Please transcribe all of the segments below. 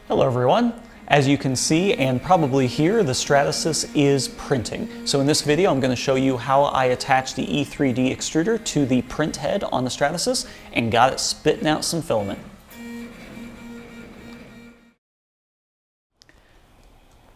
Hello everyone. As you can see and probably hear, the Stratasys is printing. So in this video I'm going to show you how I attached the E3D extruder to the print head on the Stratasys and got it spitting out some filament.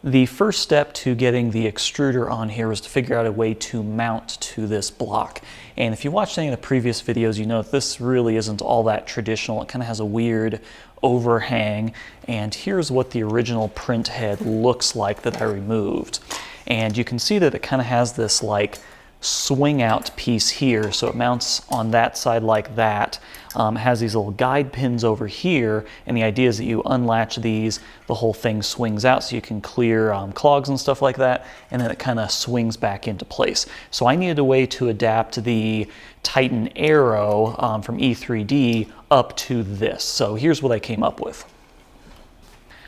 The first step to getting the extruder on here is to figure out a way to mount to this block. And if you watched any of the previous videos, you know that this really isn't all that traditional. It kind of has a weird overhang. And here's what the original print head looks like that I removed. And you can see that it kind of has this like swing out piece here, so it mounts on that side like that. Has these little guide pins over here, and the idea is that you unlatch these, the whole thing swings out so you can clear clogs and stuff like that, and then it kind of swings back into place. So I needed a way to adapt the Titan Aero from E3D up to this. So here's what I came up with.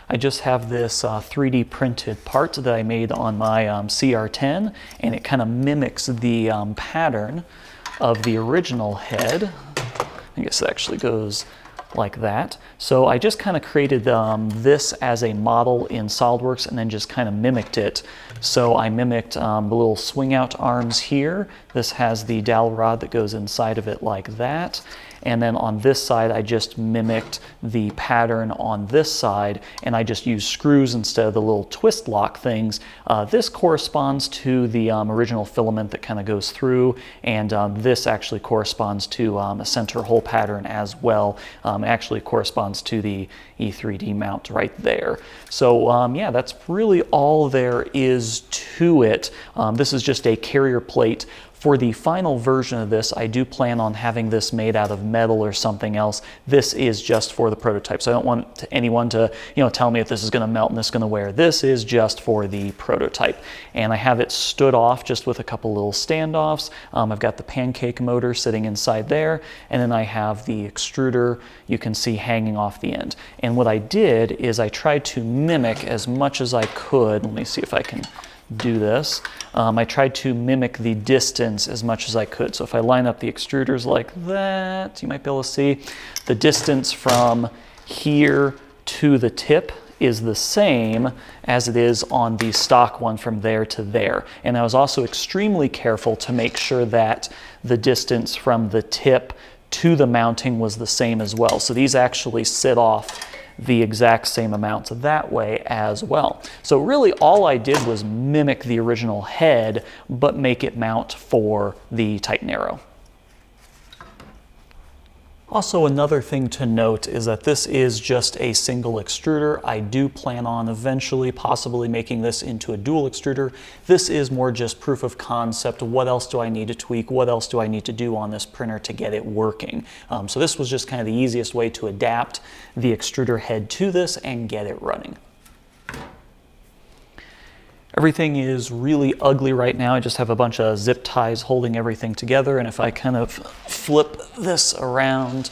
I just have this 3D printed part that I made on my CR10, and it kind of mimics the pattern of the original head. I guess it actually goes like that. So I just kind of created this as a model in SolidWorks and then just kind of mimicked it. So I mimicked the little swing out arms here. This has the dowel rod that goes inside of it like that. And then on this side, I just mimicked the pattern on this side, and I just used screws instead of the little twist lock things. This corresponds to the original filament that kind of goes through, and this actually corresponds to a center hole pattern as well. It actually corresponds to the E3D mount right there. So yeah, that's really all there is to it. This is just a carrier plate. For the final version of this, I do plan on having this made out of metal or something else. This is just for the prototype. So I don't want anyone to, tell me if this is going to melt and this is going to wear. This is just for the prototype. And I have it stood off just with a couple little standoffs. I've got the pancake motor sitting inside there, and then I have the extruder you can see hanging off the end. And what I did is I tried to mimic as much as I could. Let me see if I can do this. I tried to mimic the distance as much as I could. So if I line up the extruders like that, you might be able to see the distance from here to the tip is the same as it is on the stock one from there to there. And I was also extremely careful to make sure that the distance from the tip to the mounting was the same as well. So these actually sit off the exact same amount that way as well. So really all I did was mimic the original head, but make it mount for the Titan Aero. Also, another thing to note is that this is just a single extruder. I do plan on eventually possibly making this into a dual extruder. This is more just proof of concept. What else do I need to tweak? What else do I need to do on this printer to get it working? So this was just kind of the easiest way to adapt the extruder head to this and get it running. Everything is really ugly right now. I just have a bunch of zip ties holding everything together, and if I kind of flip this around,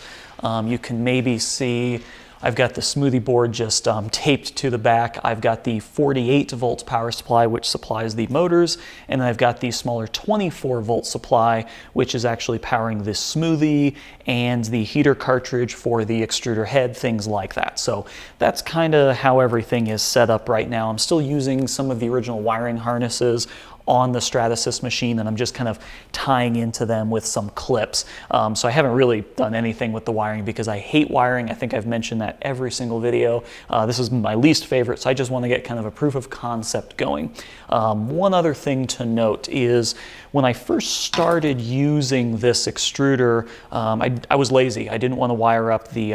you can maybe see I've got the smoothie board just taped to the back. I've got the 48 volt power supply, which supplies the motors, and then I've got the smaller 24 volt supply, which is actually powering the smoothie and the heater cartridge for the extruder head, things like that. So that's kind of how everything is set up right now. I'm still using some of the original wiring harnesses on the Stratasys machine, and I'm just kind of tying into them with some clips. So I haven't really done anything with the wiring because I hate wiring. I think I've mentioned that every single video. This is my least favorite, so I just want to get kind of a proof of concept going. One other thing to note is when I first started using this extruder, I was lazy. I didn't want to wire up the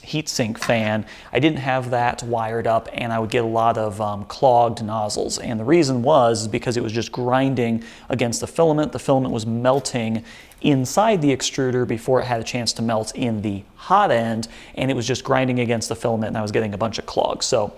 heatsink fan. I didn't have that wired up, and I would get a lot of clogged nozzles. And the reason was because it was just grinding against the filament. The filament was melting inside the extruder before it had a chance to melt in the hot end, and it was just grinding against the filament, and I was getting a bunch of clogs. So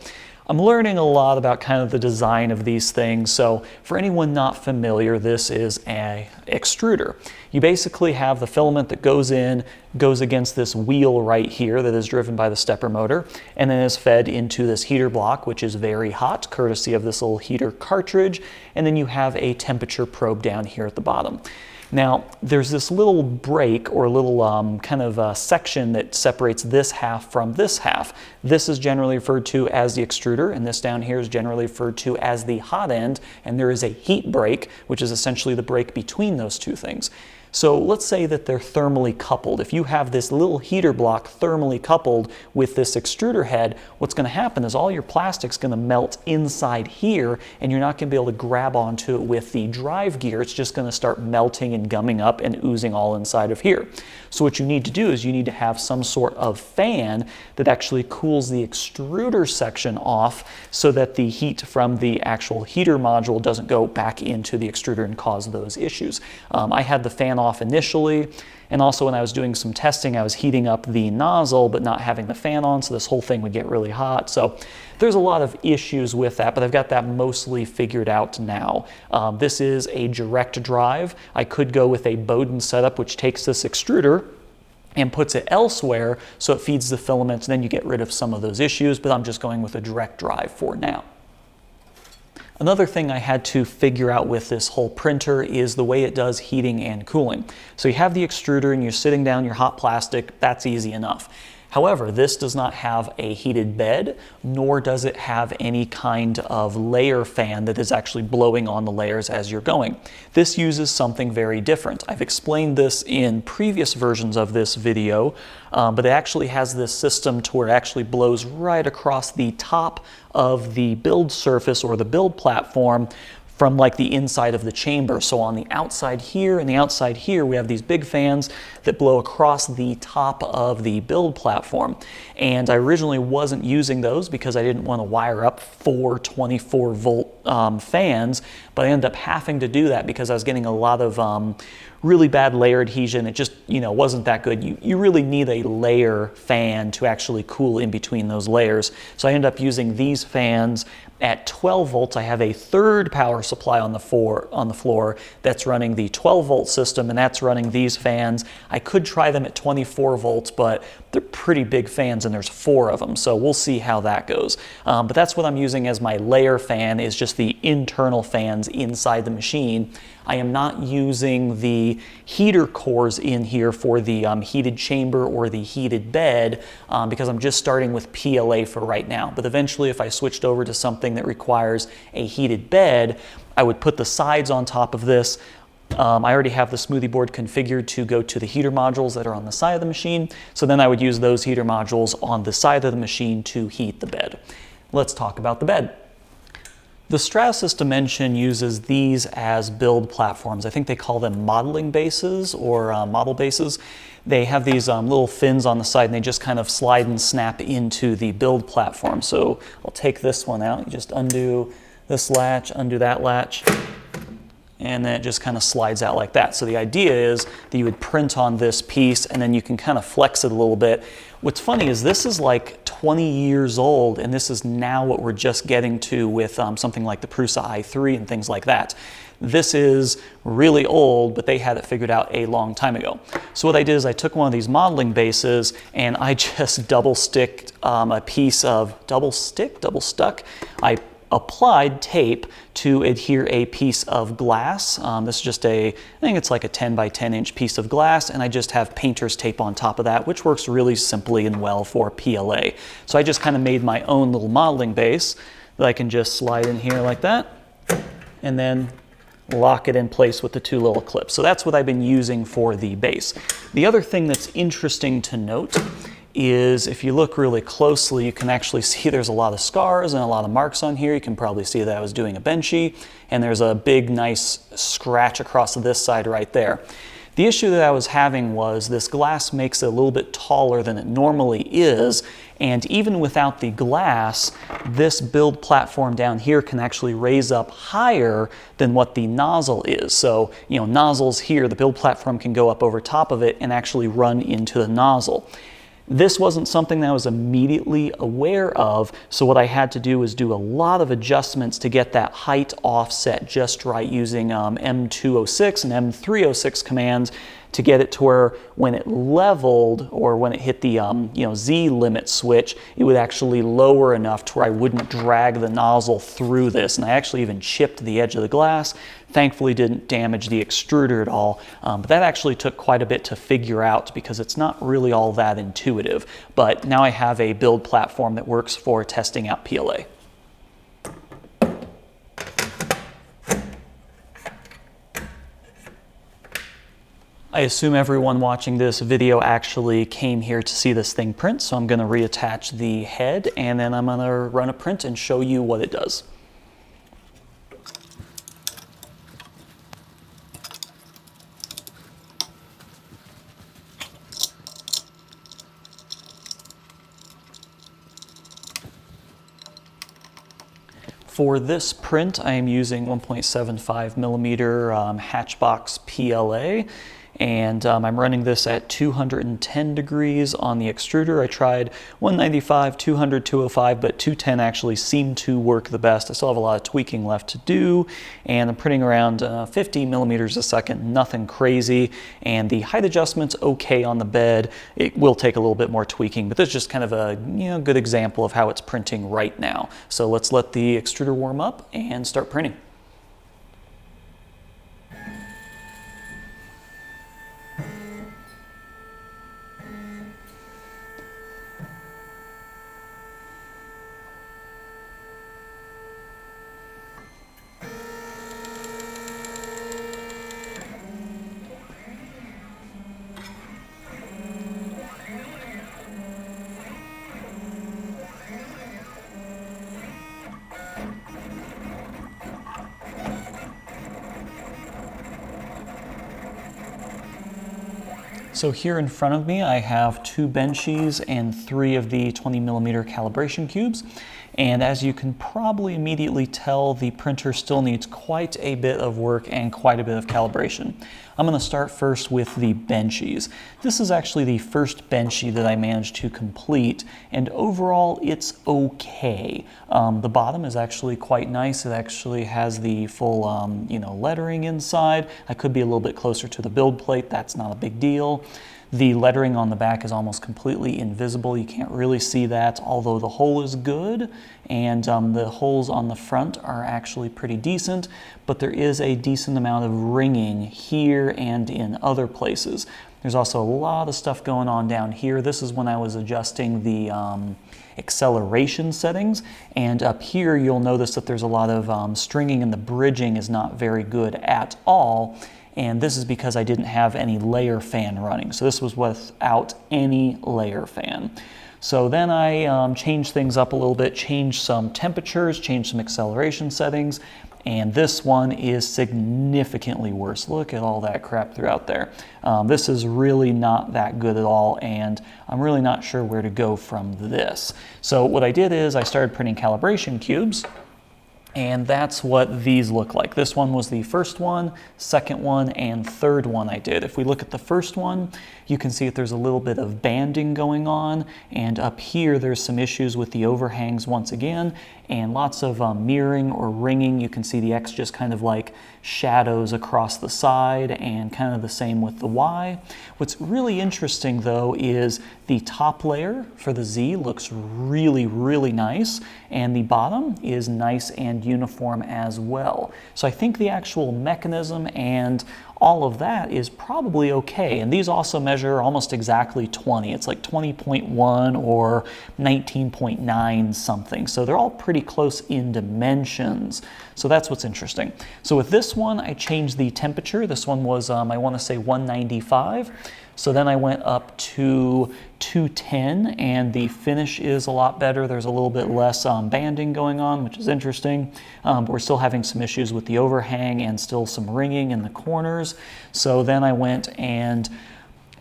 I'm learning a lot about kind of the design of these things. So for anyone not familiar, this is an extruder. You basically have the filament that goes in, goes against this wheel right here that is driven by the stepper motor, and then is fed into this heater block, which is very hot, courtesy of this little heater cartridge, and then you have a temperature probe down here at the bottom. Now, there's this little break or little kind of section that separates this half from this half. This is generally referred to as the extruder, and this down here is generally referred to as the hot end, and there is a heat break, which is essentially the break between those two things. So let's say that they're thermally coupled. If you have this little heater block thermally coupled with this extruder head, what's going to happen is all your plastic's going to melt inside here, and you're not going to be able to grab onto it with the drive gear. It's just going to start melting and gumming up and oozing all inside of here. So what you need to do is you need to have some sort of fan that actually cools the extruder section off so that the heat from the actual heater module doesn't go back into the extruder and cause those issues. I had the fan off initially, and also when I was doing some testing I was heating up the nozzle but not having the fan on, so this whole thing would get really hot. So there's a lot of issues with that, but I've got that mostly figured out now. This is a direct drive. I could go with a Bowden setup which takes this extruder and puts it elsewhere so it feeds the filaments, and then you get rid of some of those issues, but I'm just going with a direct drive for now. Another thing I had to figure out with this whole printer is the way it does heating and cooling. So you have the extruder and you're sitting down your hot plastic, that's easy enough. However, this does not have a heated bed, nor does it have any kind of layer fan that is actually blowing on the layers as you're going. This uses something very different. I've explained this in previous versions of this video, but it actually has this system to where it actually blows right across the top of the build surface or the build platform from like the inside of the chamber. So on the outside here and the outside here, we have these big fans that blow across the top of the build platform. And I originally wasn't using those because I didn't want to wire up 4 24-volt fans, but I ended up having to do that because I was getting a lot of really bad layer adhesion. It just, wasn't that good. You really need a layer fan to actually cool in between those layers. So I ended up using these fans at 12 volts. I have a third power supply on the floor that's running the 12-volt system, and that's running these fans. I could try them at 24 volts, but they're pretty big fans and there's 4 of them, so we'll see how that goes. But that's what I'm using as my layer fan, is just the internal fans inside the machine. I am not using the heater cores in here for the heated chamber or the heated bed because I'm just starting with PLA for right now. But eventually, if I switched over to something that requires a heated bed, I would put the sides on top of this. I already have the smoothie board configured to go to the heater modules that are on the side of the machine, so then I would use those heater modules on the side of the machine to heat the bed. Let's talk about the bed. The Stratasys Dimension uses these as build platforms. I think they call them modeling bases or model bases. They have these little fins on the side, and they just kind of slide and snap into the build platform. So I'll take this one out. You just undo this latch, undo that latch, and then it just kind of slides out like that. So the idea is that you would print on this piece and then you can kind of flex it a little bit. What's funny is this is like 20 years old, and this is now what we're just getting to with something like the Prusa i3 and things like that. This is really old, but they had it figured out a long time ago. So what I did is I took one of these modeling bases and I just double stuck. I applied tape to adhere a piece of glass. This is just I think it's like a 10 by 10 inch piece of glass, and I just have painter's tape on top of that, which works really simply and well for PLA. So I just kind of made my own little modeling base that I can just slide in here like that, and then lock it in place with the 2 little clips. So that's what I've been using for the base. The other thing that's interesting to note is if you look really closely, you can actually see there's a lot of scars and a lot of marks on here. You can probably see that I was doing a benchy, and there's a big nice scratch across this side right there. The issue that I was having was this glass makes it a little bit taller than it normally is, and even without the glass, this build platform down here can actually raise up higher than what the nozzle is. So, nozzles here, the build platform can go up over top of it and actually run into the nozzle. This wasn't something that I was immediately aware of, so what I had to do was do a lot of adjustments to get that height offset just right using M206 and M306 commands to get it to where when it leveled or when it hit the Z limit switch, it would actually lower enough to where I wouldn't drag the nozzle through this. And I actually even chipped the edge of the glass. Thankfully didn't damage the extruder at all, but that actually took quite a bit to figure out because it's not really all that intuitive. But now I have a build platform that works for testing out PLA. I assume everyone watching this video actually came here to see this thing print, so I'm going to reattach the head and then I'm going to run a print and show you what it does. For this print, I am using 1.75 millimeter Hatchbox PLA, and I'm running this at 210 degrees on the extruder. I tried 195, 200, 205, but 210 actually seemed to work the best. I still have a lot of tweaking left to do, and I'm printing around 50 millimeters a second, nothing crazy, and the height adjustment's okay on the bed. It will take a little bit more tweaking, but this is just kind of a good example of how it's printing right now. So let's let the extruder warm up and start printing. So here in front of me, I have 2 benchies and 3 of the 20 millimeter calibration cubes. And as you can probably immediately tell, the printer still needs quite a bit of work and quite a bit of calibration. I'm going to start first with the benchies. This is actually the first benchy that I managed to complete, and overall it's okay. The bottom is actually quite nice. It actually has the full lettering inside. I could be a little bit closer to the build plate. That's not a big deal. The lettering on the back is almost completely invisible. You can't really see that, although the hole is good, and the holes on the front are actually pretty decent, but there is a decent amount of ringing here and in other places. There's also a lot of stuff going on down here. This is when I was adjusting the acceleration settings, and up here you'll notice that there's a lot of stringing, and the bridging is not very good at all. And this is because I didn't have any layer fan running. So this was without any layer fan. So then I changed things up a little bit, changed some temperatures, changed some acceleration settings, and this one is significantly worse. Look at all that crap throughout there. This is really not that good at all, and I'm really not sure where to go from this. So what I did is I started printing calibration cubes, and that's what these look like. This one was the first one, second one, and third one I did. If we look at the first one, you can see that there's a little bit of banding going on, and up here there's some issues with the overhangs once again, and lots of mirroring or ringing. You can see the X just kind of like shadows across the side, and kind of the same with the Y. What's really interesting though is the top layer for the Z looks really, really nice, and the bottom is nice and uniform as well. So I think the actual mechanism and all of that is probably okay. And these also measure almost exactly 20. It's like 20.1 or 19.9 something. So they're all pretty close in dimensions. So that's what's interesting. So with this one, I changed the temperature. This one was, I want to say 195. So then I went up to 210, and the finish is a lot better. There's a little bit less banding going on, which is interesting. But we're still having some issues with the overhang and still some ringing in the corners. So then I went and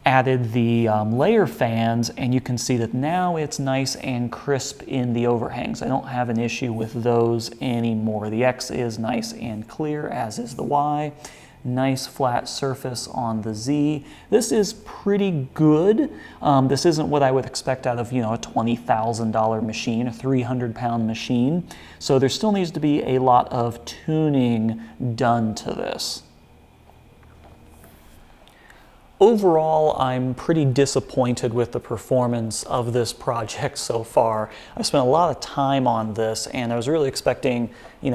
added the layer fans, and you can see that now it's nice and crisp in the overhangs. I don't have an issue with those anymore. The X is nice and clear, as is the Y. Nice flat surface on the Z. This is pretty good. This isn't what I would expect out of, a $20,000 machine, a 300-pound machine. So there still needs to be a lot of tuning done to this. Overall, I'm pretty disappointed with the performance of this project so far. I've spent a lot of time on this, and I was really expecting,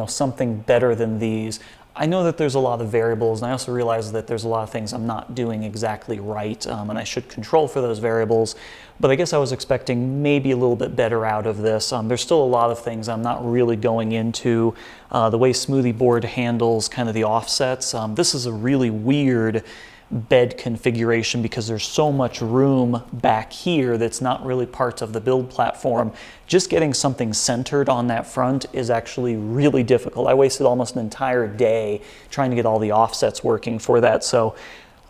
something better than these. I know that there's a lot of variables, and I also realize that there's a lot of things I'm not doing exactly right, and I should control for those variables. But I guess I was expecting maybe a little bit better out of this. There's still a lot of things I'm not really going into. The way Smoothie Board handles kind of the offsets. This is a really weird bed configuration because there's so much room back here that's not really part of the build platform. Just getting something centered on that front is actually really difficult. I wasted almost an entire day trying to get all the offsets working for that. So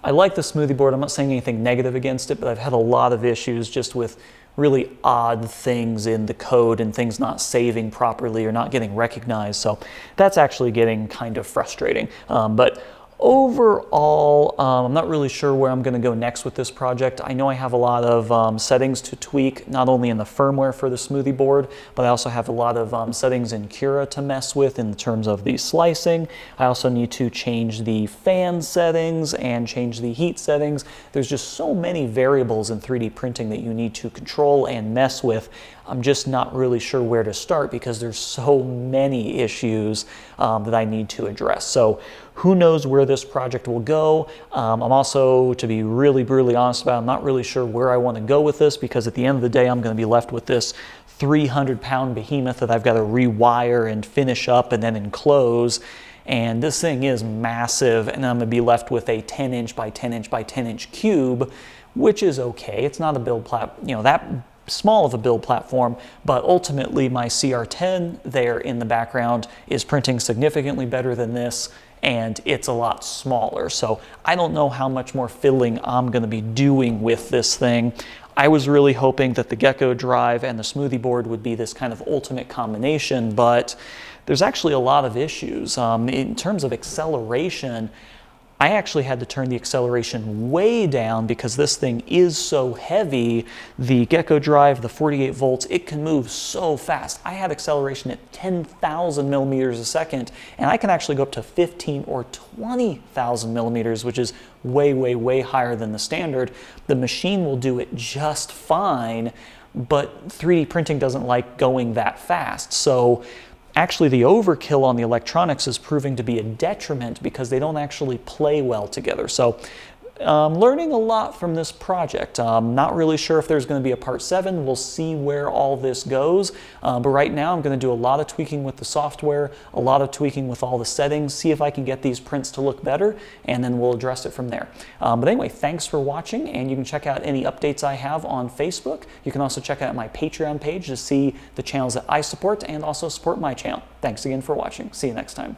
I like the Smoothie Board. I'm not saying anything negative against it, but I've had a lot of issues just with really odd things in the code and things not saving properly or not getting recognized. So that's actually getting kind of frustrating. But overall, I'm not really sure where I'm going to go next with this project. I know I have a lot of settings to tweak, not only in the firmware for the Smoothie Board, but I also have a lot of settings in Cura to mess with in terms of the slicing. I also need to change the fan settings and change the heat settings. There's just so many variables in 3D printing that you need to control and mess with. I'm just not really sure where to start because there's so many issues that I need to address. So who knows where this project will go. I'm also, to be really brutally honest about it, I'm not really sure where I want to go with this because at the end of the day, I'm going to be left with this 300-pound behemoth that I've got to rewire and finish up and then enclose. And this thing is massive, and I'm going to be left with a 10-inch by 10-inch by 10-inch cube, which is okay. It's not a build that small of a build platform, but ultimately my CR10 there in the background is printing significantly better than this, and it's a lot smaller. So I don't know how much more fiddling I'm going to be doing with this thing. I was really hoping that the Gecko drive and the Smoothie Board would be this kind of ultimate combination, but there's actually a lot of issues. In terms of acceleration, I actually had to turn the acceleration way down because this thing is so heavy. The Gecko drive, the 48 volts, it can move so fast. I had acceleration at 10,000 millimeters a second, and I can actually go up to 15 or 20,000 millimeters, which is way, way, way higher than the standard. The machine will do it just fine, but 3D printing doesn't like going that fast. So actually, the overkill on the electronics is proving to be a detriment because they don't actually play well together. So learning a lot from this project. Not really sure if there's going to be a part 7. We'll see where all this goes. But right now, I'm going to do a lot of tweaking with the software, a lot of tweaking with all the settings, see if I can get these prints to look better, and then we'll address it from there. But anyway, thanks for watching, and you can check out any updates I have on Facebook. You can also check out my Patreon page to see the channels that I support and also support my channel. Thanks again for watching. See you next time.